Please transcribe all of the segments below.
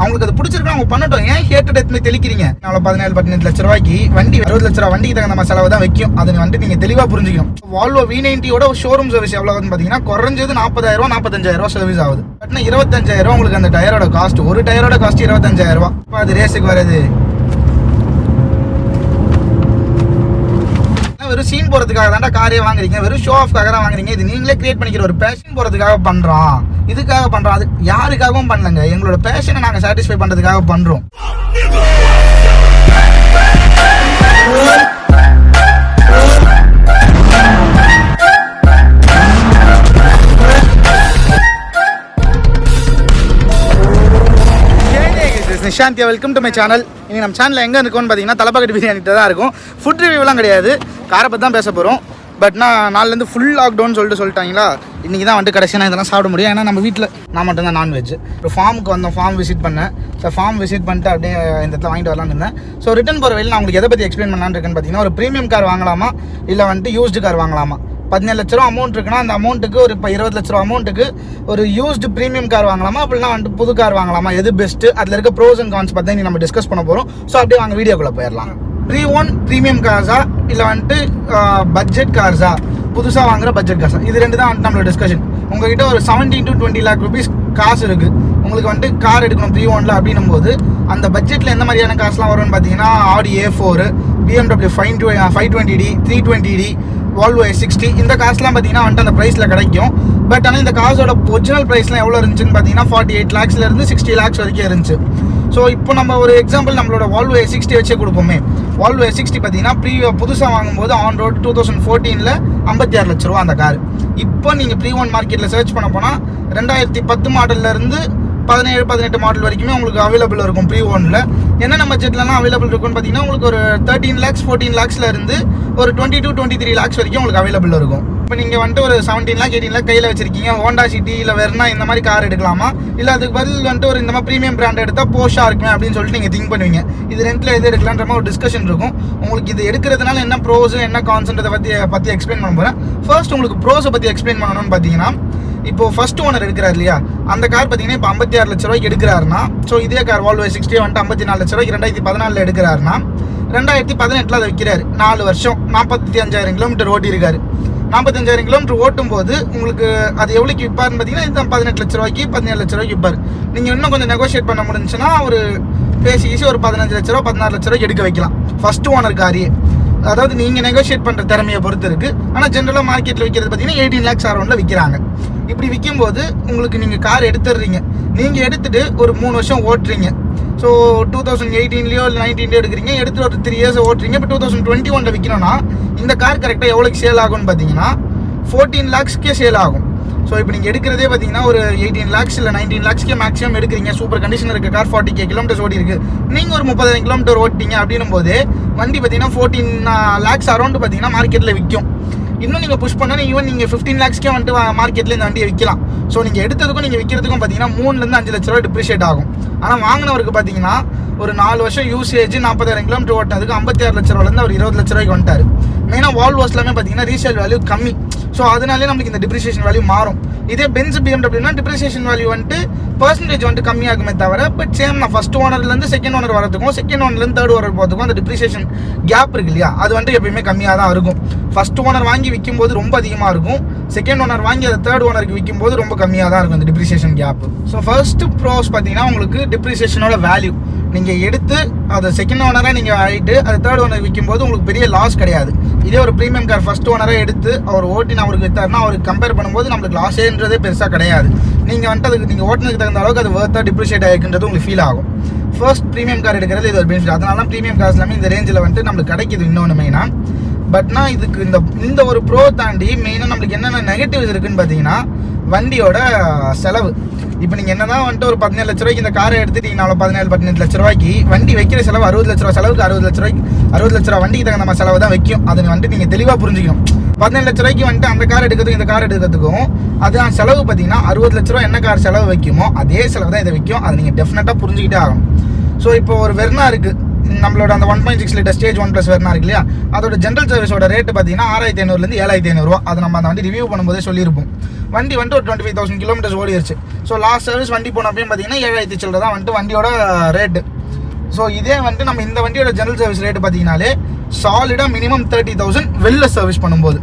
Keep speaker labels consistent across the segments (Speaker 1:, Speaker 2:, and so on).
Speaker 1: அவங்களுக்கு அது பிடிச்சிருக்கு, அவங்க பண்ணட்டும். ஏன் ஹேட்டட் எடுத்து தெளிக்கிறீங்க? 17-18 லட்ச ரூபாய்க்கு வண்டி 60 லட்ச ரூபா வண்டிக்கு தகுந்த நம்ம செலவு தான் வைக்கும். அது வந்துட்டு நீங்க தெளிவா புரிஞ்சுக்கணும். வால்வோ V90யோட ஷோரூம் சர்வீஸ் எவ்வளவு பாத்தீங்கன்னா குறைஞ்சது 40,000 45,000 சர்வீஸ் ஆகுது. பட் 25,000 உங்களுக்கு அந்த டயரோட காஸ்ட். ஒரு டயரோட காஸ்ட் 25,000. அது ரேஸுக்கு வருது. வெறும் சீன் போறதுக்காக தான் காரே வாங்குறீங்க, வெறும் ஷோ ஆஃப்காக தான் வாங்குறீங்க. இது நீங்களே கிரியேட் பண்ணிக்கிற ஒரு பேஷன் போறதுக்காக பண்றோம், இதுக்காக பண்றோம். அது யாருக்காகவும் பண்ணலங்க, எங்களோட பேஷனை நாங்க சாட்டிஸ்ஃபை பண்றதுக்காக பண்றோம். நிஷாந்தியா, வெல்கம் டு மை சேனல். இன்னைக்கு நம்ம சேனலில் எங்கே இருக்கோம்னு பார்த்தீங்கன்னா தலப்பாக்கட்டு பிரியாணிகிட்ட தான் இருக்கும். ஃபுட் ரிவ்யூலாம் கிடையாது, காரை பற்றி தான் பேச போகிறோம். பட் நாலுலேருந்து ஃபுல் லாக்டவுன் சொல்லிட்டாங்களா, இன்றைக்கி தான் வந்துட்டு கடைசியாக இதெல்லாம் சாப்பிட முடியும். ஏன்னா நம்ம வீட்டில் நான் மட்டும் தான் நான்வெஜ். ஒரு ஃபார்முக்கு வந்தோம், ஃபார்ம் விசிட் பண்ணேன். ஸோ ஃபார்ம் விசிட் பண்ணிட்டு அப்படியே இந்த இடத்துல வாங்கிட்டு வரலான்னு இருந்தேன். ஸோ ரிட்டன் போகிற வழியில் நான் உங்களுக்கு எதை பற்றி எக்ஸ்பிளைன் பண்ணலான்னு இருக்கேன்னு பார்த்தீங்கன்னா, ஒரு ப்ரீமியம் கார் வாங்கலாமா இல்லை வந்துட்டு யூஸ்டு கார் வாங்கலாமா. 17 லட்ச ரூபா அமௌண்ட் இருக்குன்னா அந்த அமௌண்ட்டுக்கு ஒரு இப்போ 20 லட்ச ரூபா அமௌண்ட்டுக்கு ஒரு யூஸ்டு ப்ரீமியம் கார் வாங்கலாமா, அப்படின்னா வந்துட்டு புது கார் வாங்கலாமா, எது பெஸ்ட்டு, அதில் இருக்க ப்ரோஸ் அண்ட் கான்ஸ் பற்றி நம்ம டிஸ்கஸ் பண்ண போகிறோம். ஸோ அப்படியே வாங்க வீடியோக்குள்ளே போயிடலாம். ப்ரீ-ஓன் ப்ரீமியம் கார்ஸா இல்லை வந்துட்டு பட்ஜெட் கார்ஸா, புதுசாக வாங்குற பட்ஜெட் கார்ஸா, இது ரெண்டு தான் வந்துட்டு நம்மளோட டிஸ்கஷன். உங்ககிட்ட ஒரு 17 to 20 lakh rupees காசு இருக்குது, உங்களுக்கு வந்துட்டு கார் எடுக்கணும் ப்ரீ-ஓனில் அப்படின்னும் போது அந்த பட்ஜெட்டில் எந்த மாதிரியான காசுலாம் வரும்னு பார்த்தீங்கன்னா, ஆடி A4, BMW 520D, 320D, Volvo S60, இந்த காசுலாம் பார்த்தீங்கன்னா வந்துட்டு அந்த ப்ரைஸில் கிடைக்கும். பட் ஆனால் இந்த காசோட ஒரிஜினல் ப்ரைஸ்லாம் எவ்வளோ இருந்துச்சுன்னு பார்த்தீங்கன்னா 48 lakhsலேருந்து 60 lakhs வரைக்கும் இருந்துச்சு. ஸோ இப்போ நம்ம ஒரு எக்ஸாம்பிள் நம்மளோட வால்வோ S60 வச்சே கொடுப்போமே. வால்வோ S60 பார்த்தீங்கன்னா புதுசாக வாங்கும்போது ஆன் ரோடு 2014 56 லட்ச ரூபா அந்த கார். இப்போ நீங்கள் ப்ரீ-ஓன் மார்க்கெட்டில் சர்ச் பண்ண போனால் 2010 மாடல்லேருந்து 17-18 மாடல் வரைக்குமே உங்களுக்கு அவைலபிள் இருக்கும். ப்ரீ-ஓனில் என்னென்ன பட்ஜெட்லாம் அவைலபிள் இருக்குன்னு பார்த்தீங்கன்னா, உங்களுக்கு ஒரு 13 lakhs 14 lakhsல இருந்து ஒரு 20 to 23 lakhs வரைக்கும் உங்களுக்கு அவைலபிள் இருக்கும். இப்போ நீங்கள் வந்துட்டு ஒரு 17 lakh 18 lakh கையில் வச்சிருக்கீங்க, ஹோண்டா சிட்டி இல்லை வெர்னா இந்த மாதிரி கார் எடுக்கலாமா, இல்லை அதுக்கு பதில் வந்துட்டு ஒரு இந்த மாதிரி ப்ரீமியம் பிராண்ட் எடுத்தால் போஷாக இருக்குமே அப்படின்னு சொல்லிட்டு நீங்கள் திங்க் பண்ணுவீங்க. இது ரெண்டில் எது எடுக்கலான்ற மாதிரி ஒரு டிஸ்கஷன் இருக்கும். உங்களுக்கு இது எடுக்கிறதுனால என்ன ப்ரோஸ் என்ன கான்சென்ட் பற்றி எக்ஸ்பிளைன் பண்ண போகிறேன். ஃபர்ஸ்ட் உங்களுக்கு ப்ரோஸை பற்றி எக்ஸ்பிளைன் பண்ணணும்னு பார்த்தீங்கன்னா, இப்போ ஃபர்ஸ்ட் ஓனர் எடுக்கிறார் இல்லையா, அந்த கார் பார்த்தீங்கன்னா இப்போ 56 லட்ச ரூபாய்க்கு எடுக்கிறாருன்னா, ஸோ இதே கார் வால்வோ S60 வந்துட்டு 54 லட்ச ரூபாய்க்கு 2014 எடுக்கிறாருன்னா 2018 அதை விற்கிறாரு. 4 வருஷம் 45,000 கிலோமீட்டர் ஓட்டி இருக்காரு. 45,000 கிலோமீட்டர் ஓட்டும் போது உங்களுக்கு அது எவ்வளோக்கு விற்பாருன்னு பார்த்தீங்கன்னா, இதுதான் 18 லட்ச ரூபாய்க்கு 17 லட்ச ரூபாய்க்கு விற்பார். நீங்கள் இன்னும் கொஞ்சம் நெகோஷியேட் பண்ண முடிஞ்சுன்னா ஒரு பேசி ஒரு 15 லட்ச ரூபா 16 லட்ச ரூபாய்க்கு எடுக்க வைக்கலாம் ஃபர்ஸ்ட் ஓனர் காரியே. அதாவது நீங்கள் நெகோஷியேட் பண்ணுற திறமையை பொறுத்து இருக்குது. ஆனால் ஜென்ரலாக மார்க்கெட்டில் விற்கிறது பார்த்தீங்கன்னா 18 lakhs அரௌண்டில் விற்கிறாங்க. இப்படி விற்கும்போது உங்களுக்கு நீங்கள் கார் எடுத்துடுறீங்க, நீங்கள் எடுத்துகிட்டு ஒரு 3 வருஷம் ஓட்டுறீங்க. ஸோ 2018 இல்லை 19 எடுக்கிறீங்க, எடுத்துகிட்டு ஒரு 3 years ஓட்டுறீங்க. இப்போ 2021 விற்கணும்னா இந்த கார் கரெக்டாக எவ்வளோக்கு சேல் ஆகும்னு பார்த்தீங்கன்னா 14 lakhsக்கே சேல் ஆகும். ஸோ இப்போ நீங்கள் எடுக்கிறதே பார்த்தீங்கன்னா ஒரு 18 lakhs இல்லை 19 lakhsக்கே மேக்ஸிமம் எடுக்கிறீங்க. சூப்பர் கண்டிஷன் இருக்க கார் 40K கிலோமீட்டர்ஸ் ஓடி இருக்குது. நீங்கள் ஒரு 30,000 கிலோமீட்டர் ஓட்டிங்க அப்படின்னும் போது வண்டி பார்த்தீங்கன்னா 14 lakhs அரௌண்டு பார்த்தீங்கன்னா மார்க்கெட்டில் விற்கும். இன்னும் நீங்கள் புஷ் பண்ணால் ஈவன் நீங்கள் 15 lakhsக்கே வந்துட்டு மார்க்கெட்டில் இந்த வண்டியை விற்கலாம். ஸோ நீங்கள் எடுத்ததுக்கும் நீங்கள் விற்கிறதுக்கும் பார்த்தீங்கன்னா 3 to 5 லட்ச ரூபா டிப்ரிஷியேட் ஆகும். ஆனால் வாங்கினவருக்கு பார்த்தீங்கன்னா ஒரு 4 வருஷம் யூசேஜ் 40,000 கிலோமீட்டர் ஓட்டினதுக்கு 56 லட்ச ரூபாலேருந்து அவர் 20 லட்ச ரூபாய்க்கு வந்துட்டார். மெயினாக வால்வோஸ்லாமே பார்த்தீங்கன்னா ரீசேல் வேல்யூ கம்மி. ஸோ அதனாலே நம்மளுக்கு இந்த டிப்ரிசியேஷன் வேல்யூ மாறும். இதே பென்ஸ் BMW டிப்ரிசியேஷன் வேல்யூ வந்துட்டு பர்சன்டேஜ் வந்துட்டு கம்மியாகுமே தவிர, பட் சேம் நான் ஃபர்ஸ்ட் ஓனர்லேருந்து செகண்ட் ஓனர் வரதுக்கும் செகண்ட் ஓனர்லேருந்து தேர்ட் ஓனர் போகிறதுக்கும் அந்த டிப்ரிசியேஷன் கேப் இருக்கு இல்லையா, அது வந்துட்டு எப்பயுமே கம்மியாக தான் இருக்கும். ஃபர்ஸ்ட் ஓனர் வாங்கி விற்கும் போது ரொம்ப அதிகமாக இருக்கும், செகண்ட் ஓனர் வாங்கி அதை தேர்ட் ஓனருக்கு விற்கும் போது ரொம்ப கம்மியாக தான் இருக்கும் இந்த depreciation gap. So first pros பார்த்தீங்கன்னா உங்களுக்கு டிப்ரிசியேஷனோட வேல்யூ நீங்கள் எடுத்து அதை செகண்ட் ஓனராக நீங்கள் ஆகிட்டு அதை தேர்ட் ஓனர் விற்கும்போது உங்களுக்கு பெரிய லாஸ் கிடையாது. இதே ஒரு ப்ரீமியம் கார் ஃபர்ஸ்ட் ஓனராக எடுத்து அவர் ஓட்டின அவருக்கு விற்றாருன்னா அவருக்கு கம்பேர் பண்ணும்போது நம்மளுக்கு லாஸேன்றதே பெருசாக கிடையாது. நீங்கள் வந்துட்டு அதுக்கு நீங்கள் ஓட்டினதுக்கு தகுந்த அளவுக்கு அது ஒர்த்தாக டிப்ரிஷியேட் ஆகிருக்குன்றது உங்களுக்கு ஃபீல் ஆகும். ஃபர்ஸ்ட் ப்ரீமியம் கார் எடுக்கிறது இது ஒரு பெனிஃபிட். அதனால தான் ப்ரீமியம் கார்ஸ் எல்லாமே இந்த ரேஞ்சில் வந்துட்டு நம்மளுக்கு கிடைக்கிது. இன்னொன்று மெயினாக பட்னா இதுக்கு இந்த ஒரு ப்ரோ தாண்டி மெயினாக நம்மளுக்கு என்னென்ன நெகட்டிவ்ஸ் இருக்குன்னு பார்த்தீங்கன்னா, வண்டியோட செலவு. இப்போ நீங்கள் என்ன தான் வந்துட்டு ஒரு 17 லட்ச ரூபாய்க்கு இந்த காரை எடுத்துட்டீங்கனாலும் 17-18 லட்ச ரூபாய்க்கு வண்டி வைக்கிற செலவு 60 லட்ச ரூபா செலவுக்கு 60 லட்ச ரூபா வண்டிக்கு தகுந்த நம்ம செலவு தான் வைக்கும். அது வந்துட்டு நீங்கள் தெளிவாக புரிஞ்சுக்கணும். 17 லட்ச ரூபாய்க்கு வந்துட்டு அந்த கார் எடுக்கிறதுக்கும் இந்த கார் எடுக்கிறதுக்கும் அதுதான் செலவு பார்த்தீங்கன்னா 60 லட்ச ரூபா என்ன கார் செலவு வைக்குமோ அதே செலவு தான் இதை வைக்கும். அதை நீங்கள் டெஃபினட்டாக புரிஞ்சுக்கிட்டே ஆகும். ஸோ இப்போ ஒரு வெர்னா இருக்குது, நம்மளோட அந்த 1.6 லிட்டர் ஸ்டேஜ் 1+ வேர்னா இருக்கு இல்லையா, அதோட ஜென்ரல் சர்வீஸோட ரேட்டு பார்த்தீங்கன்னா 6500 7,500 அது நம்ம அந்த வண்டி ரிவ்யூ பண்ணும்போதே சொல்லியிருப்போம். வண்டி வந்துட்டு ஒரு 25,000 கிலோமீட்டர்ஸ் ஓடிடுச்சு. ஸோ லாஸ்ட் சர்வீஸ் வண்டி போனப்பையும் பார்த்தீங்கன்னா 7,000 சில்லரை தான் வந்துட்டு வண்டியோட ரேட்டு. ஸோ இதே வந்துட்டு நம்ம இந்த வண்டியோட ஜென்ரல் சர்வீஸ் ரேட்டு பார்த்தீங்கன்னாலே சாலிடாக மினிமம் 30,000 வெளில சர்வீஸ் பண்ணும்போது.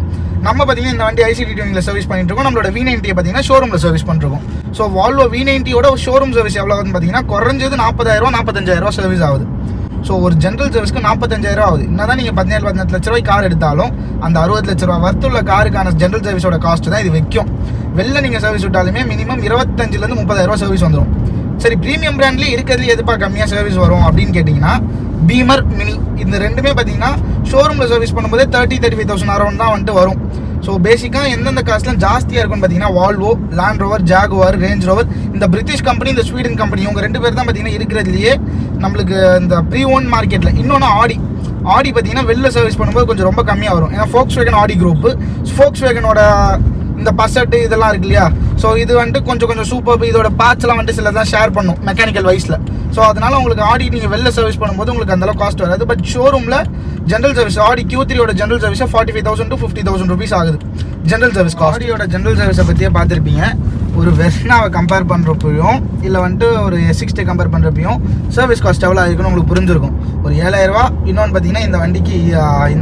Speaker 1: நம்ம பார்த்தீங்கன்னா இந்த வண்டி ஐசிடி டியூனிங்கில் சர்வீஸ் பண்ணிட்டு இருக்கோம். நம்மளோட V90 பார்த்தீங்கன்னா ஷோரூமில் சர்வீஸ் பண்ணிருக்கோம். ஸோ வால்வோ V90யோட ஷோரூம் சர்வீஸ் எவ்வளோ ஆகுதுன்னு பார்த்தீங்கன்னா குறைஞ்சது 40,000 45,000 சர்வீஸ் ஆகுது. ஸோ ஒரு ஜென்ரல் சர்வீஸ்க்கு 45,000 ஆகுது. என்னதான் நீங்கள் 17-18 லட்ச ரூபாய் கார் எடுத்தாலும் அந்த 60 லட்ச ரூபா வர்த்துள்ள காருக்கான ஜென்ரல் சர்வீஸோட காஸ்ட் தான் இது வைக்கும். வெளில நீங்கள் சர்வீஸ் விட்டாலுமே மினிமம் 25,000 30,000 சர்வீஸ் வந்துடும். சரி, ப்ரீமியம் பிராண்ட்லேயே இருக்கிறதுல எதுப்பா கம்மியாக சர்வீஸ் வரும் அப்படின்னு கேட்டிங்கன்னா பீமர், மினி இந்த ரெண்டுமே பார்த்தீங்கன்னா ஷோரூமில் சர்வீஸ் பண்ணும்போதே 30-35,000 அரௌண்ட் தான் வந்துட்டு வரும். ஸோ பேசிக்காக எந்தெந்த காஸ்ட்லாம் ஜாஸ்தியாக இருக்குன்னு பார்த்தீங்கன்னா Volvo, land rover, Jaguar, range rover, இந்த பிரிட்டிஷ் கம்பெனி, இந்த ஸ்வீடன் கம்பெனி, இவங்க 2 பேர் தான் பார்த்தீங்கன்னா இருக்கிறதுலையே நம்மளுக்கு இந்த ப்ரீ ஓன் மார்க்கெட்டில். இன்னொன்று ஆடி பார்த்தீங்கன்னா வெளில சர்வீஸ் பண்ணும்போது கொஞ்சம் ரொம்ப கம்மியாக வரும். ஏன்னா Voxxer ஆடி குரூப்பு, Voxxer இந்த பசட்டு இதெல்லாம் இருக்கு இல்லையா, ஸோ இது வந்துட்டு கொஞ்சம் சூப்பர். இதோட பார்ட்ஸ்லாம் வந்துட்டு சில தான் ஷேர் பண்ணும் மெக்கானிக்கல் வைஸில். ஸோ அதனால் உங்களுக்கு ஆடி நீங்கள் வெளில சர்வீஸ் பண்ணும்போது உங்களுக்கு அந்தளவு காஸ்ட் வராது. பட் ஷோரூமில் ஜென்ரல் சர்வீஸ் ஆடி Q3யோட ஜென்ரல் சர்வீஸை 45,000 to 50,000 rupees ஆகுது ஜென்ரல் சர்வீஸ். ஆடியோட ஜென்ரல் சர்வீஸை பற்றியே பார்த்துருப்பீங்க. ஒரு வெர்னாவை கம்பேர் பண்ணுறப்பையும் இல்லை வந்துட்டு ஒரு S60 கம்பேர் பண்ணுறப்பையும் சர்வீஸ் காஸ்ட் எவ்வளோ ஆகிருக்குன்னு உங்களுக்கு புரிஞ்சிருக்கும். ஒரு 7,000. இன்னொன்று பார்த்தீங்கன்னா இந்த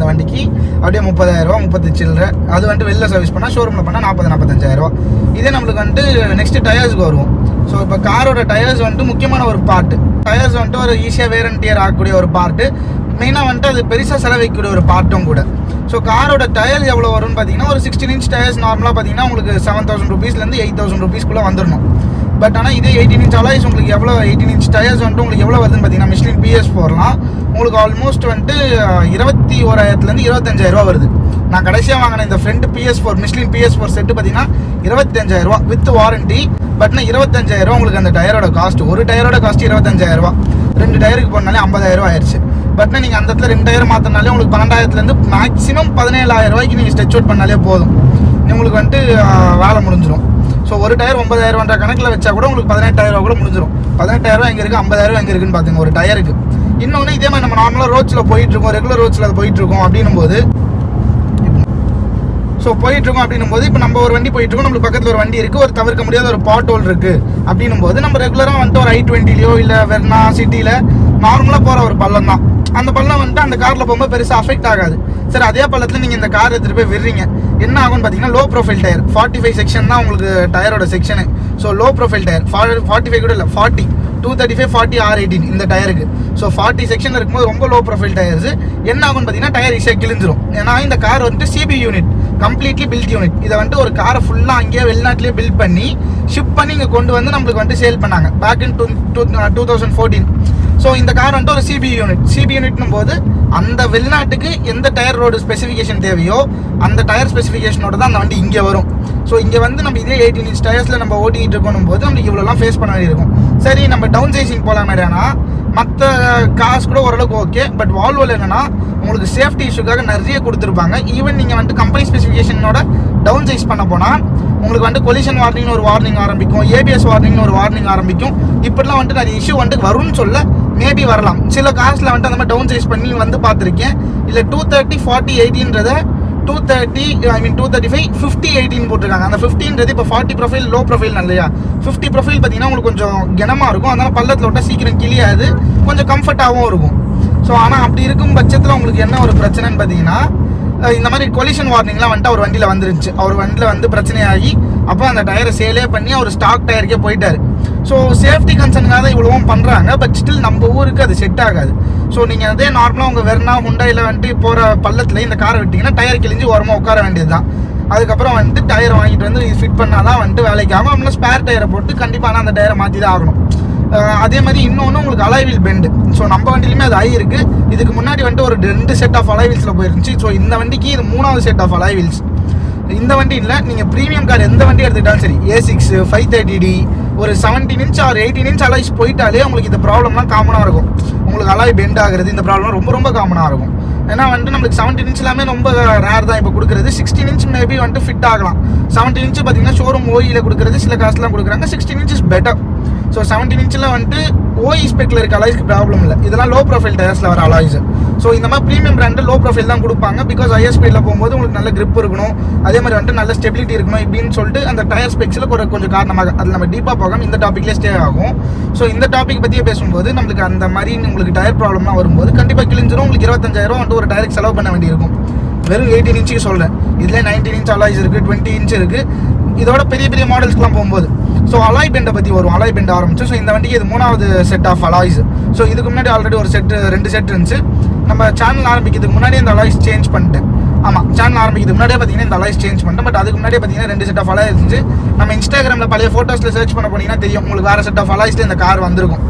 Speaker 1: வண்டிக்கு அப்படியே 30,000 30 சில்லரை. அது வந்துட்டு வெளில சர்வீஸ் பண்ணால் ஷோரூமில் பண்ணால் 40-45,000. இதே நம்மளுக்கு வந்துட்டு நெக்ஸ்ட்டு டயர்ஸ்க்கு வருவோம். ஸோ இப்போ காரோட டயர்ஸ் வந்துட்டு முக்கியமான ஒரு பார்ட்டு. டயர்ஸ் வந்துட்டு ஒரு ஈஸியாக வேர் அண்ட் டியர் ஆகக்கூடிய ஒரு பார்ட்டு. மெயினாக வந்துட்டு அது பெருசாக செலவைக்கக்கூடிய ஒரு பார்ட்டும் கூட. ஸோ காரோட டயர் எவ்வளோ வரும்னு பார்த்தீங்கன்னா ஒரு 16 inch டயர்ஸ் நார்மலாக பார்த்தீங்கன்னா உங்களுக்கு 7,000 rupeesலேருந்து 8,000 rupeesக்குள்ளே வந்துடணும். பட் ஆனால் இதே 18 inch அலாய்ஸ் உங்களுக்கு எவ்வளோ 18 inch டயர்ஸ் வந்துட்டு உங்களுக்கு எவ்வளோ வருதுன்னு பார்த்தீங்கன்னா மிஷ்லின் PS4லாம் உங்களுக்கு ஆல்மோஸ்ட் வந்துட்டு 21,000 25,000 வருது. நான் கடைசியாக வாங்கின இந்த ஃப்ரண்ட் PS4 மிஷ்லின் PS4 செட்டு பார்த்தீங்கன்னா 25,000 வித் வாரண்டி. பட்னா 25,000 உங்களுக்கு அந்த டயரோட காஸ்ட். ஒரு டயரோட காஸ்ட் 25,000. 2 டயருக்கு போனாலே 50,000 ஆயிடுச்சு. பட்னா நீங்கள் அந்த இடத்துல 2 டயர் மாற்றினாலே உங்களுக்கு 12,000 மேக்ஸிமம் 17,000 நீங்கள் ஸ்டெச் அவுட் பண்ணாலே போதும். உங்களுக்கு வந்துட்டு வேலை முடிஞ்சிடும். ஸோ ஒரு டயர் 9,000 கணக்கில் வச்சா கூட உங்களுக்கு 18,000 கூட முடிஞ்சிடும். 18,000 எங்கே இருக்குது, 50,000 எங்கே இருக்குன்னு பார்த்துங்க ஒரு டயருக்கு. இன்னொன்று இதே மாதிரி நம்ம நார்மலாக ரோட்ஸில் போயிட்டுருக்கோம், ரெகுலர் ரோட்ஸில் அது போயிட்டுருக்கோம் அப்படின்னும் போது இப்போ நம்ம ஒரு வண்டி போயிட்டுருக்கோம், நம்மளுக்கு பக்கத்தில் ஒரு வண்டி இருக்குது, ஒரு தவிர்க்க முடியாத ஒரு பாட் ஹோல் இருக்குது அப்படின்னும் போது நம்ம ரெகுலராக வந்துட்டு ஒரு I-20லையோ இல்லை வெர்னா சிட்டியில் நார்மலாக போகிற ஒரு பள்ளம் தான். அந்த பள்ளம் வந்துட்டு அந்த காரில் போகும்போது பெருசாக அஃபெக்ட் ஆகாது. சரி, அதே பள்ளத்தில் நீங்கள் இந்த கார் எடுத்துகிட்டு போய் விடுறீங்க, என்ன ஆகும்னு பார்த்தீங்கன்னா லோ ப்ரொஃபைல் டயர் 45 செக்ஷன் தான் உங்களுக்கு டயரோட section. So low profile tyre 45 கூட இல்லை 40 235 40 R18 இந்த டயருக்கு. ஸோ 40 செக்ஷனில் இருக்கும்போது ரொம்ப லோ ப்ரொஃபைல் டயர்ஸ் என்ன ஆகும்னு பார்த்தீங்கன்னா டயர் ஈஸியாக கிழிஞ்சிரும். ஏன்னா இந்த கார் வந்துட்டு CB unit, completely built unit. இதை வந்துட்டு ஒரு காரை ஃபுல்லாக அங்கேயே வெளிநாட்டிலே பில்ட் பண்ணி ஷிப் பண்ணி இங்கே கொண்டு வந்து நம்மளுக்கு வந்துட்டு சேல் பண்ணாங்க பேக் இன் 2014. ஸோ இந்த கார் வந்துட்டு ஒரு CB யூனிட்னும் போது அந்த வெளிநாட்டுக்கு எந்த டயர் ரோடு ஸ்பெசிஃபிகேஷன் தேவையோ அந்த டயர் ஸ்பெசிஃபிகேஷனோட தான் அந்த வண்டி இங்கே வரும். ஸோ இங்கே வந்து நம்ம இதே 18 inch டயர்ஸில் நம்ம ஓட்டிகிட்டு இருக்கணும் போது நம்மளுக்கு இவ்வளோலாம் ஃபேஸ் பண்ண வேண்டியிருக்கும். சரி, நம்ம டவுன் சைசிங் போகலாம் மேடானா மற்ற காசு கூட ஓரளவுக்கு ஓகே. பட் வால்வோவில் என்னென்னா உங்களுக்கு சேஃப்டி இஷ்யூக்காக நிறைய கொடுத்துருப்பாங்க. ஈவன் நீங்கள் வந்துட்டு கம்பெனி ஸ்பெசிஃபிகேஷனோட டவுன் சைஸ் பண்ண போனால் உங்களுக்கு வந்துட்டு கொலிஷன் வார்னிங்னு ஒரு வார்னிங் ஆரம்பிக்கும், ABS வார்னிங்னு ஒரு வார்னிங் ஆரம்பிக்கும். இப்படிலாம் வந்துட்டு நிறைய இஷ்யூ வந்துட்டு வரும்னு சொல்ல மேபி வரலாம். சில காசில் வந்துட்டு அந்த மாதிரி டவுன் சைஸ் பண்ணி வந்து பார்த்துருக்கேன். இல்லை 230 40 18ன்றதை 235 50 18 போட்டிருக்காங்க. அந்த 50ன்றது இப்போ 40 ப்ரொஃபைல் லோ ப்ரொஃபைல் இல்லையா, 50 ப்ரொஃபைல் பார்த்தீங்கன்னா உங்களுக்கு கொஞ்சம் கனமாக இருக்கும். அதனால் பள்ளத்தில் விட்டால் சீக்கிரம் கிளியாது, கொஞ்சம் கம்ஃபர்ட்டாகவும் இருக்கும். ஸோ ஆனால் அப்படி இருக்கும் பட்சத்தில் உங்களுக்கு என்ன ஒரு பிரச்சனைன்னு பார்த்தீங்கன்னா இந்த மாதிரி கொலிஷன் வார்னிங்லாம் வந்துட்டு அவர் வண்டியில் வந்துருந்துச்சு. அவர் வண்டியில் வந்து பிரச்சனையாகி அப்போ அந்த டயரை சேலே பண்ணி அவர் ஸ்டாக் டயருக்கே போயிட்டார். ஸோ சேஃப்டி கன்சர்னுக்காக தான் இவ்வளவும் பண்ணுறாங்க. பட் ஸ்டில் நம்ம ஊருக்கு அது செட் ஆகாது. ஸோ நீங்கள் அதே நார்மலாக உங்கள் வெர்னா ஹுண்டாயில் வந்துட்டு போகிற பள்ளத்தில் இந்த காரை விட்டிங்கன்னா டயர் கிழிஞ்சு ஓரமாக உட்கார வேண்டியது தான். அதுக்கப்புறம் வந்துட்டு டயர் வாங்கிட்டு வந்து ஃபிட் பண்ணால் தான் வந்துட்டு வேலைக்கு ஆகும். அப்படின்னா ஸ்பேர் டயரை போட்டு கண்டிப்பாக அந்த டயரை மாற்றி தான் ஆகணும். அதே மாதிரி இன்னொன்று உங்களுக்கு அலாய்வீல் பெண்டு. ஸோ நம்ம வண்டியிலுமே அது ஆகிருக்கு. இதுக்கு முன்னாடி வந்துட்டு ஒரு 2 செட் ஆஃப் அலாய்வீல்ஸில் போயிருந்துச்சு. ஸோ இந்த வண்டிக்கு இது 3வது செட் ஆஃப் அலாய்வீல்ஸ். இந்த வண்டி இல்லை, நீங்கள் ப்ரீமியம் கார் எந்த வண்டி எடுத்துக்கிட்டாலும் சரி, A6 530D ஒரு 17 inch or 18 inch அலாய்ஸ் போயிட்டாலே உங்களுக்கு இந்த ப்ராப்ளம்லாம் காமனாக இருக்கும். உங்களுக்கு அலாய் பெண்ட் ஆகுறது இந்த ப்ராப்ளம் ரொம்ப ரொம்ப காமனாக இருக்கும். ஏன்னா வந்துட்டு நம்மளுக்கு 17 inch எல்லாமே ரொம்ப ரேர் தான் இப்போ கொடுக்குறது. 16 inch மேபி வந்துட்டு ஃபிட் ஆகலாம். 17 inch பார்த்தீங்கன்னா ஷோரூம் ஓயில் கொடுக்குறது சில காசுலாம் கொடுக்குறாங்க. 16 inch இஸ் பெட்டர். ஸோ 17 inchல வந்துட்டு ஓஇ ஸ்பெக்கில் இருக்க அலாய்ஸ்க்கு ப்ராப்ளம் இல்லை. இதெல்லாம் லோ ப்ரொஃபைல் டயர்ஸில் வர அலாய்ஸ். ஸோ இந்த மாதிரி ப்ரீமியம் பிராண்டு லோ ப்ரொஃபைல் தான் கொடுப்பாங்க. பிகாஸ் ஹையர் ஸ்பீடில் போகும்போது உங்களுக்கு நல்ல கிரிப் இருக்கணும், அதே மாதிரி வந்துட்டு நல்ல ஸ்டெபிலிட்டி இருக்கணும் இப்படின்னு சொல்லிட்டு அந்த டயர் ஸ்பெக்ஸில் கொஞ்சம் காரணமாக அதில் நம்ம டீப்பாக போகாமல் இந்த டாப்பிக்லேயே ஸ்டே ஆகும். ஸோ இந்த டாபிக் பற்றியே பேசும்போது நம்மளுக்கு அந்த மாதிரி உங்களுக்கு டயர் ப்ராப்ளம்லாம் வரும்போது கண்டிப்பாக கிழிஞ்சிரும். உங்களுக்கு 25,000 வந்துட்டு ஒரு டயருக்கு செலவு பண்ண வேண்டியிருக்கும். வெறும் 18 இன்ச்சுக்கு சொல்கிறேன். இதில் 19 இன்ச் அலாய்ஸ் இருக்குது, 20 இன்ச் இருக்குது. இதோட பெரிய பெரிய மாடல்ஸ்க்குலாம் போகும்போது ஸோ அலாய் பெண்டை பற்றி வரும். அலாய் பெண்ட் ஆரம்பிச்சு. ஸோ இந்த வண்டிக்கு இது 3வது செட் ஆஃப் அலாய்ஸ். ஸோ இதுக்கு முன்னாடி ஆல்ரெடி ஒரு செட்டு 2 செட் இருந்துச்சு. நம்ம சேனல் ஆரம்பிக்கிறதுக்கு முன்னாடியே இந்த அலாய்ஸ் சேஞ்ச் பண்ணிட்டேன். ஆமாம், சேனல் ஆரம்பிக்கிறதுக்கு முன்னாடியே பார்த்தீங்கன்னா இந்த அலாய்ஸ் சேஞ்ச் பண்ணிட்டேன். பட் அதுக்கு முன்னாடியே பார்த்தீங்கன்னா 2 செட் ஆஃப் அலாய் இருந்துச்சு. நம்ம இன்ஸ்டாகிராமில் பழைய ஃபோட்டோஸில் சர்ச் பண்ண போனீங்கன்னா தெரியும் உங்களுக்கு வேறு செட் ஆஃப் அலாய்ஸில் இந்த கார் வந்திருக்கும்.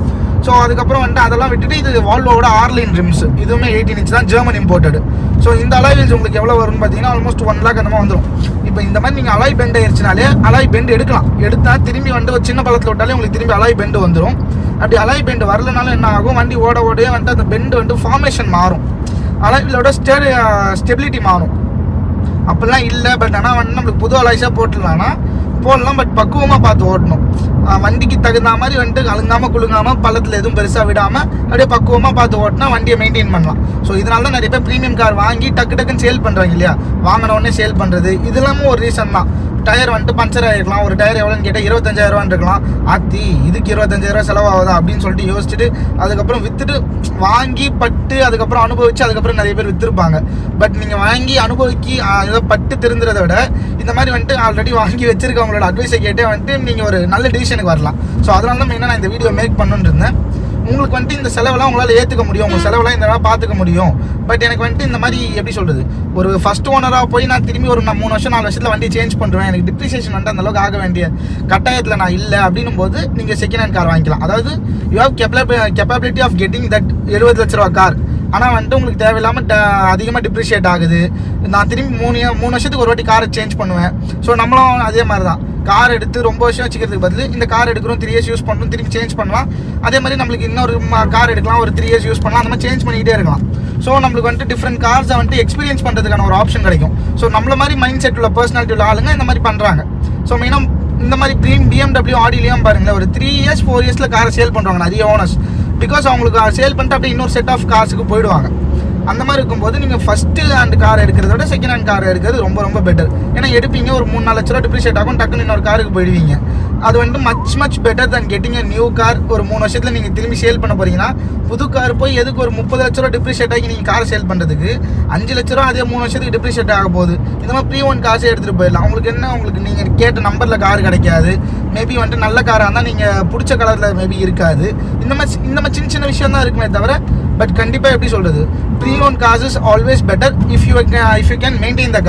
Speaker 1: ஸோ அதுக்கப்புறம் வந்துட்டு அதெல்லாம் விட்டுட்டு இது வால்வோட ஆர்லைன் ரிம்ஸ். இதுவுமே 18 இன்ச் தான், ஜெர்மன் இம்போர்ட்டடு. ஸோ இந்த அலாய் வீல்ஸ் உங்களுக்கு எவ்வளோ வரும்னு பார்த்தீங்கன்னா ஆல்மோஸ்ட் 1 lakh அந்த மாதிரி வந்துடும். இப்போ இந்த மாதிரி நீங்கள் அலாய் பெண்ட் ஆயிடுச்சுனாலே அலாய் பெண்ட் எடுக்கலாம். எடுத்தால் திரும்பி வந்துட்டு ஒரு சின்ன பள்ளத்தில் விட்டாலே உங்களுக்கு திரும்பி அலாய் பெண்டு வந்துடும். அப்படி அலாய் பெண்டு வரலனாலும் என்ன ஆகும், வண்டி ஓடையே வந்துட்டு அந்த பெண்டு வந்துட்டு ஃபார்மேஷன் மாறும், அலாய் வீலோட ஸ்டெபிலிட்டி மாறும். அப்படிலாம் இல்லை. பட் ஆனால் வந்து நம்மளுக்கு புது அலாய்ஸாக போடலாம். பட் பக்குவமாக பார்த்து ஓட்டணும். வண்டிக்கு தகுந்த மாதிரி வந்துட்டு அழுங்காமல் குழுங்காமல் பள்ளத்தில் எதுவும் பெருசாக விடாமல் அப்படியே பக்குவமாக பார்த்து ஓட்டினா வண்டியை மெயின்டைன் பண்ணலாம். ஸோ இதனால தான் நிறைய பேர் ப்ரீமியம் கார் வாங்கி டக்குன்னு சேல் பண்ணுறாங்க இல்லையா, வாங்கினோடனே சேல் பண்ணுறது. இதெல்லாமும் ஒரு ரீசன் தான். டயர் வந்துட்டு பஞ்சர் ஆகிருக்கலாம். ஒரு டயர் எவ்வளோன்னு கேட்டால் 25,000 இருக்கலாம். இதுக்கு 25,000 செலவாகுதா அப்படின்னு சொல்லிட்டு யோசிச்சுட்டு அதுக்கப்புறம் விற்றுட்டு வாங்கி பட்டு அதுக்கப்புறம் அனுபவிச்சு அதுக்கப்புறம் நிறைய பேர் விற்றுருப்பாங்க. பட் நீங்கள் வாங்கி அனுபவிக்கி ஏதோ பட்டு திருந்துறதை விட இந்த மாதிரி வந்துட்டு ஆல்ரெடி வாங்கி வச்சிருக்கவங்களோட அட்வைஸை கேட்டே வந்துட்டு நீங்கள் ஒரு நல்ல டிசிஷனுக்கு வரலாம். ஸோ அதனால தான் மெயினாக நான் இந்த வீடியோ மேக் பண்ணுன்னு இருந்தேன். உங்களுக்கு வந்துட்டு இந்த செலவெல்லாம் உங்களால் ஏற்றுக்க முடியும், உங்கள் செலவெல்லாம் இந்த பார்த்துக்க முடியும். பட் எனக்கு வந்துட்டு இந்த மாதிரி எப்படி சொல்கிறது, ஒரு ஃபஸ்ட் ஓனராக போய் நான் திரும்பி ஒரு 3 வருஷம் 4 வருஷத்தில் வண்டி சேஞ்ச் பண்ணுவேன், எனக்கு டிப்ரிசியேஷன் வந்துட்டு அந்தளவுக்கு ஆக வேண்டிய கட்டாயத்தில் நான் இல்லை அப்படின்னும் போது நீங்கள் செகண்ட் ஹேண்ட் கார் வாங்கிக்கலாம். அதாவது you have capability of getting that 70 லட்ச ரூபா கார். ஆனால் வந்துட்டு உங்களுக்கு தேவையில்லாமல் அதிகமாக டிப்ரிஷியேட் ஆகுது. நான் திரும்பி 3 வருஷத்துக்கு ஒரு வாட்டி காரை சேஞ்ச் பண்ணுவேன். ஸோ நம்மளும் அதே மாதிரி தான் கார் எடுத்து ரொம்ப வருஷம் வச்சுக்கிறதுக்கு பதில் இந்த கார் எடுக்கிறோம் 3 years யூஸ் பண்ணுறோம், திரும்பி சேஞ்ச் பண்ணலாம். அதே மாதிரி நம்மளுக்கு இன்னொரு கார் எடுக்கலாம், ஒரு 3 years யூஸ் பண்ணலாம், அந்த மாதிரி சேஞ்ச் பண்ணிக்கிட்டே இருக்கலாம். ஸோ நம்மளுக்கு வந்துட்டு டிஃப்ரெண்ட் கார்ஸை வந்துட்டு எக்ஸ்பீரியன்ஸ் பண்ணுறதுக்கான ஒரு ஆப்ஷன் கிடைக்கும். ஸோ நம்மள மாதிரி மைண்ட் செட் உள்ள பர்சனாலிட்டி உள்ள ஆளுங்க இந்த மாதிரி பண்ணுறாங்க. ஸோ மெயினாக இந்த மாதிரி BMW ஆடிலையும் பாருங்களேன், ஒரு 3 years 4 years காரை சேல் பண்ணுறாங்க நிறைய ஓனர்ஸ். பிகாஸ் அவங்களுக்கு சேல் பண்ணிட்டு அப்படியே இன்னொரு செட் ஆஃப் கார்ஸுக்கு போயிடுவாங்க. அந்த மாதிரி இருக்கும்போது நீங்கள் ஃபஸ்ட்டு ஹேண்ட் கார் எடுக்கிறத விட செகண்ட் ஹேண்ட் கார் எடுக்கிறது ரொம்ப ரொம்ப பெட்டர். ஏன்னா எடுப்பீங்க, ஒரு 3-4 லட்ச ரூபா டிப்ரிஷியேட் ஆகும், டக்குன்னு இன்னொரு காருக்கு போயிடுவீங்க. அது வந்துட்டு much better than getting a new car. ஒரு 3 வருஷத்தில் நீங்கள் திரும்பி சேல் பண்ண போகிறீங்கன்னா புது கார் போய் எதுக்கு ஒரு 30 லட்ச ரூபா டிப்ரிஷியேட் ஆகி நீங்கள் கார் சேல் பண்ணுறதுக்கு 5 லட்ச ரூபா அதே 3 வருஷத்துக்கு டிப்ரிஷியேட் ஆக போகுது. இந்த மாதிரி ப்ரீ ஒன் காசே எடுத்துகிட்டு போயிடலாம். உங்களுக்கு என்ன, உங்களுக்கு நீங்கள் கேட்ட நம்பரில் கார் கிடைக்காது. மேபி வந்துட்டு நல்ல காராக இருந்தால் நீங்கள் பிடிச்ச கலரில் மேபி இருக்காது. இந்த மாதிரி சின்ன விஷயம் தான் இருக்குமே தவிர பட் கண்டிப்பாக எப்படி சொல்கிறது, pre own cars is always better if you can maintain the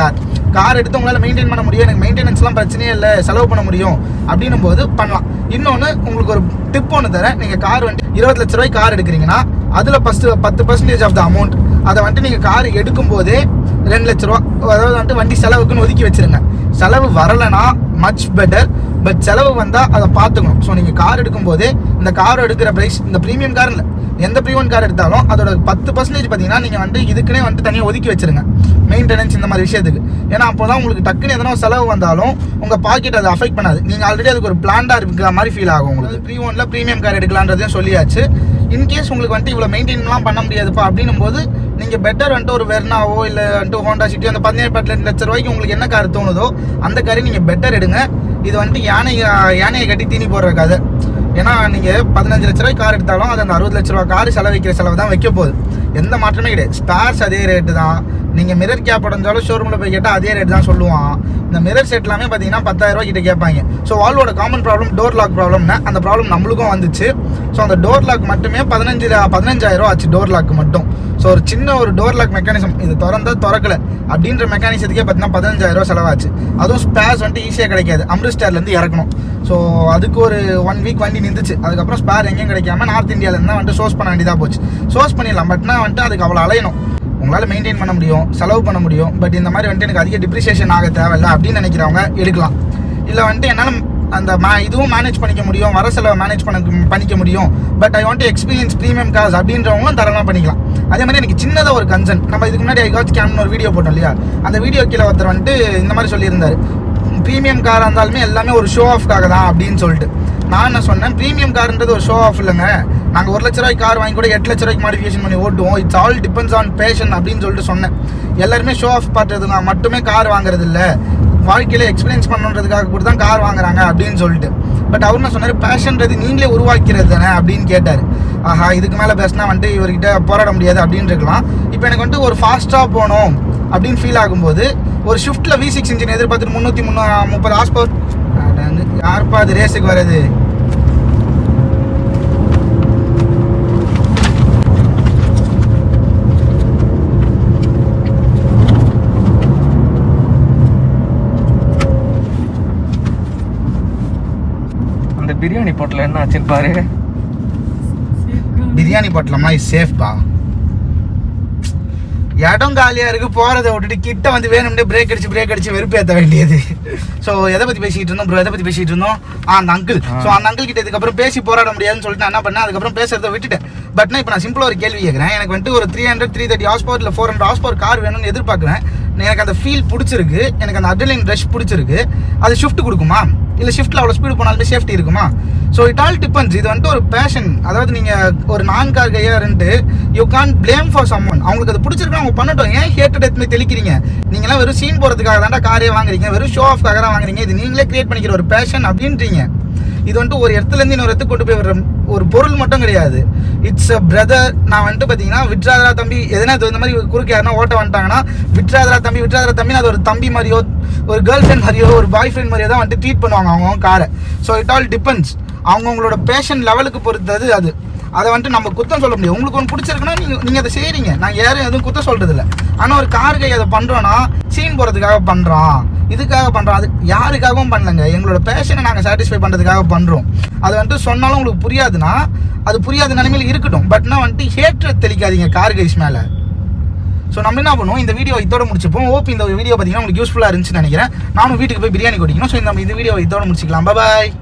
Speaker 1: car எடுத்து உங்களால் மெயின்டைன் பண்ண முடியும். எனக்கு மெயின்டெனன்ஸ்லாம் பிரச்சனையே இல்லை, செலவு பண்ண முடியும் அப்படின்னும் போது பண்ணலாம். இன்னொன்று உங்களுக்கு ஒரு டிப் ஒன்று தரேன். நீங்கள் கார் வந்துட்டு 20 லட்ச ரூபாய்க்கு கார் எடுக்கிறீங்கன்னா அதில் ஃபஸ்ட்டு 10% ஆஃப் த அமௌண்ட் அதை வந்துட்டு நீங்கள் கார் எடுக்கும் போதே 2 லட்ச ரூபா அதாவது வந்துட்டு வண்டி செலவுக்குன்னு ஒதுக்கி வச்சுருங்க. செலவு வரலைன்னா மச் பெட்டர். பட் செலவு வந்தால் அதை பார்த்துக்கணும். ஸோ நீங்கள் கார் எடுக்கும்போதே இந்த கார் எடுக்கிற ப்ரைஸ், இந்த ப்ரீமியம் கார் இல்லை, எந்த ப்ரீமியம் கார் எடுத்தாலும் அதோட 10% பார்த்தீங்கன்னா நீங்கள் வந்துட்டு இதுக்குன்னே வந்துட்டு தனியாக ஒதுக்கி வச்சுருங்க மெயின்டெனன்ஸ் இந்த மாதிரி விஷயத்துக்கு. ஏன்னா அப்போ தான் உங்களுக்கு டக்குன்னு எதனா செலவு வந்தாலும் உங்கள் பாக்கெட் அதை அஃபெக்ட் பண்ணாது. நீங்கள் ஆல்ரெடி அதுக்கு ஒரு பிளான்டாக இருக்கிற மாதிரி ஃபீல் ஆகும் உங்களுக்கு. ப்ரீ ஒனில் ப்ரீமியம் கார் எடுக்கலான்றதையும் சொல்லியாச்சு. இன்கேஸ் உங்களுக்கு வந்துட்டு இவ்வளோ மெயின்டைன்லாம் பண்ண முடியாதுப்பா அப்படின்னும் போது நீங்கள் பெட்டர் வந்துட்டு ஒரு வெர்னாவோ இல்லை வந்துட்டு ஹோண்டா சிட்டி அந்த 17 லட்ச ரூபாய்க்கு உங்களுக்கு என்ன கார் தோணுதோ அந்த காரை நீங்கள் பெட்டர் எடுங்க. இது வந்துட்டு யானையை கட்டி தீனி போடுற கதை. ஏன்னா நீங்கள் 15 லட்ச ரூபாய் கார் எடுத்தாலும் அது அந்த 60 லட்ச ரூபா கார் செலவிக்கிற செலவு தான் வைக்க போகுது. எந்த மாற்றமே கிடையாது. ஸ்பேர்ஸ் அதே ரேட்டு தான். நீங்கள் மிரர் கேப் உடஞ்சாலும் ஷோரூமில் போய் கேட்டால் அதே ரேட் தான் சொல்லுவான். இந்த மிரர் செட் எல்லாமே பார்த்தீங்கன்னா 10,000 ரூபா கிட்ட கேட்பாங்க. ஸோ வால்வோட காமன் ப்ராப்ளம் டோர் லாக் ப்ராப்ளம்னா அந்த ப்ராப்ளம் நம்மளுக்கும் வந்துச்சு. ஸோ அந்த டோர் லாக் மட்டுமே 15,000 ரூபா ஆச்சு டோர் லாக் மட்டும். ஸோ ஒரு சின்ன ஒரு டோர் லாக் மெக்கானிசம் இது திறக்கலை அப்படின்ற மெக்கானிசத்துக்கே பார்த்தீங்கன்னா 15,000 ரூபா செலவாச்சு. அதுவும் ஸ்பேர்ஸ் வந்துட்டு ஈஸியாக கிடைக்காது, அம்ரிஸ்டர்லேருந்து இறக்கணும். ஸோ அதுக்கு ஒரு 1 வீக் வண்டி நின்றுச்சு. அதுக்கப்புறம் ஸ்பேர் எங்கேயும் கிடைக்காம நார்த் இந்தியாவிலேருந்து வந்துட்டு சோர்ஸ் பண்ண வேண்டியதாக போச்சு. சோர்ஸ் பண்ணிடலாம், பட்னா வந்துட்டு அதுக்கு அவ்வளோ அலையணும். உங்களால் மெயின்டைன் பண்ண முடியும், செலவு பண்ண முடியும். பட் இந்த மாதிரி வந்துட்டு எனக்கு அதிக டிப்ரிசியேஷன் ஆக தேவையில்லை அப்படின்னு நினைக்கிறவங்க எடுக்கலாம். இல்லை வந்துட்டு என்னால் அந்த இதுவும் மேனேஜ் பண்ணிக்க முடியும், வர செலவை மேனேஜ் பண்ணிக்க முடியும், but I want to experience premium cars அப்படின்றவங்களும் தாராளமாக பண்ணிக்கலாம். அதே மாதிரி எனக்கு சின்னதாக ஒரு கன்சர்ன், நம்ம இதுக்கு முன்னாடி ஐ காட் கேம்னு ஒரு வீடியோ போட்டோம் இல்லையா, அந்த வீடியோ கீழே ஒருத்தர் வந்துட்டு இந்த மாதிரி சொல்லியிருந்தார், ப்ரீமியம் காராக இருந்தாலுமே எல்லாமே ஒரு ஷோ ஆஃப்காக தான் அப்படின்னு சொல்லிட்டு. நான் என்ன சொன்னேன், ப்ரீமியம் கார்ன்றது ஒரு ஷோ ஆஃப் இல்லைங்க. நாங்கள் 1 லட்ச ரூபாய்க்கு கார் வாங்கி கூட 8 லட்ச ரூபாய்க்கு மாடிஃபிகேஷன் பண்ணி ஓட்டுவோம். It's all depends on passion அப்படின்னு சொல்லிட்டு சொன்னேன். எல்லாருமே ஷோ ஆஃப் பண்ணுறதுனா மட்டுமே கார் வாங்குறது இல்லை, வாழ்க்கையில் எக்ஸ்பீரியன்ஸ் பண்ணுறதுக்காக கூட தான் கார் வாங்குறாங்க அப்படின்னு சொல்லிட்டு. பட் அவர் என்ன சொன்னார், பேஷன்றது நீங்களே உருவாக்கிறது தானே அப்படின்னு கேட்டார். ஆஹா, இதுக்கு மேலே பேசினா வந்துட்டு இவர்கிட்ட போராட முடியாது அப்படின்னு இருக்கலாம். இப்போ எனக்கு வந்துட்டு ஒரு ஃபாஸ்ட்டாக போகணும் அப்படின்னு ஃபீல் ஆகும்போது ஒரு ஷிஃப்ட்டில் V6 இன்ஜின் எதிர்பார்த்துட்டு 330 ஹார்ஸ் பவர். யாருப்பா அது ரேஸுக்கு வர்றது?
Speaker 2: அந்த பிரியாணி போட்டல என்ன ஆச்சுன்னு பாரு.
Speaker 1: பிரியாணி போட்டலாமா? இது சேஃப்பா? இடம் காலியாக இருக்குது, போகிறத விட்டுட்டு கிட்ட வந்து வேணும்னே பிரேக் அடிச்சு வெறுப்பேற்ற வேண்டியது. ஸோ எதை பற்றி பேசிகிட்டு இருந்தோம் ப்ரோ? எதை பற்றி பேசிகிட்டு இருந்தோம்? அந்த அங்கிள். ஸோ அந்த அங்கிள் கிட்ட இதுக்கப்புறம் பேசி போராட முடியாதுன்னு சொல்லிட்டு நான் என்ன பண்ணேன், அதுக்கப்புறம் பேசுறதை விட்டுட்டேன். பட் நான் இப்போ நான் சிம்பிளாக ஒரு கேள்வி கேட்குறேன். எனக்கு வந்துட்டு ஒரு 330 ஹார்ஸ் பவர் இல்லை 400 ஹார்ஸ் பவர் கார் வேணும்னு எதிர்பார்க்குறேன். எனக்கு அந்த ஃபீல் பிடிச்சிருக்கு, எனக்கு அந்த அட்ரினலின் ரஷ் பிடிச்சிருக்கு. அது ஷிஃப்ட் கொடுக்குமா? இல்லை ஷிஃப்ட்டில் அவ்வளோ ஸ்பீடு போனாலுமே சேஃப்டி இருக்குமா? So it all depends. இது வந்துட்டு ஒரு பேஷன். அதாவது நீங்கள் ஒரு நான் கார் கையாருன்ட்டு you can't blame for some ஒன். அவங்களுக்கு அது பிடிச்சிருக்கு, அவங்க பண்ணட்டும். ஏன் ஹேட்டட் எத்தனை தெளிக்கிறீங்க? நீங்களாம் வெறும் சீன் போகிறதுக்காக தாண்டா காரே வாங்குறீங்க, வெறும் ஷோ ஆஃப்காக தான் வாங்குறீங்க. இது நீங்களே கிரியேட் பண்ணிக்கிற ஒரு பேஷன் அப்படின்றீங்க. இது வந்துட்டு ஒரு இடத்துலேருந்து இன்னொரு இடத்துக்கு கொண்டு போய் வர ஒரு பொருள் மட்டும் கிடையாது. It's a brother. நான் வந்துட்டு பார்த்தீங்கன்னா விட்ராதரா தம்பி எதனா இந்த மாதிரி குறுக்கு யாருன்னா ஓட்ட வந்துட்டாங்கன்னா விட்ராதரா தம்பி அது ஒரு தம்பி மாதிரியோ ஒரு கேர்ள் ஃப்ரெண்ட் மாதிரியோ ஒரு பாய் ஃப்ரெண்ட் மாதிரியோ தான் வந்துட்டு ட்ரீட் பண்ணுவாங்க அவங்க காரை. So it all depends. அவங்கவுங்களோட பேஷன் லெவலுக்கு பொறுத்தது அது. அதை வந்துட்டு நம்ம குத்தம் சொல்ல முடியும். உங்களுக்கு ஒன்று பிடிச்சிருக்குன்னா நீங்கள் அதை செய்கிறீங்க, நாங்கள் யாரும் எதுவும் குத்தம் சொல்கிறது இல்லை. ஆனால் ஒரு கார் கை அதை பண்ணுறோன்னா சீன் போகிறதுக்காக பண்ணுறோம், இதுக்காக பண்ணுறோம், அது யாருக்காகவும் பண்ணலைங்க. எங்களோட பேஷனை நாங்கள் சாட்டிஸ்ஃபை பண்ணுறதுக்காக பண்ணுறோம். அது வந்துட்டு சொன்னாலும் உங்களுக்கு புரியாதுன்னா அது புரியாத நிலைமையில் இருக்கட்டும். பட்னா வந்துட்டு ஹேட்ரட் தெளிக்காதீங்க கார் கைஸ் மேலே. ஸோ நம்ம என்ன பண்ணுவோம், இந்த வீடியோ இதோட முடிச்சுப்போம். ஓப் இந்த வீடியோ பார்த்தீங்கன்னா உங்களுக்கு யூஸ்ஃபுல்லாக இருந்துச்சுன்னு நினைக்கிறேன். நானும் வீட்டுக்கு போய் பிரியாணி குடிக்கணும். ஸோ இந்த வீடியோ இதோட முடிச்சிக்கலாம். பாய்.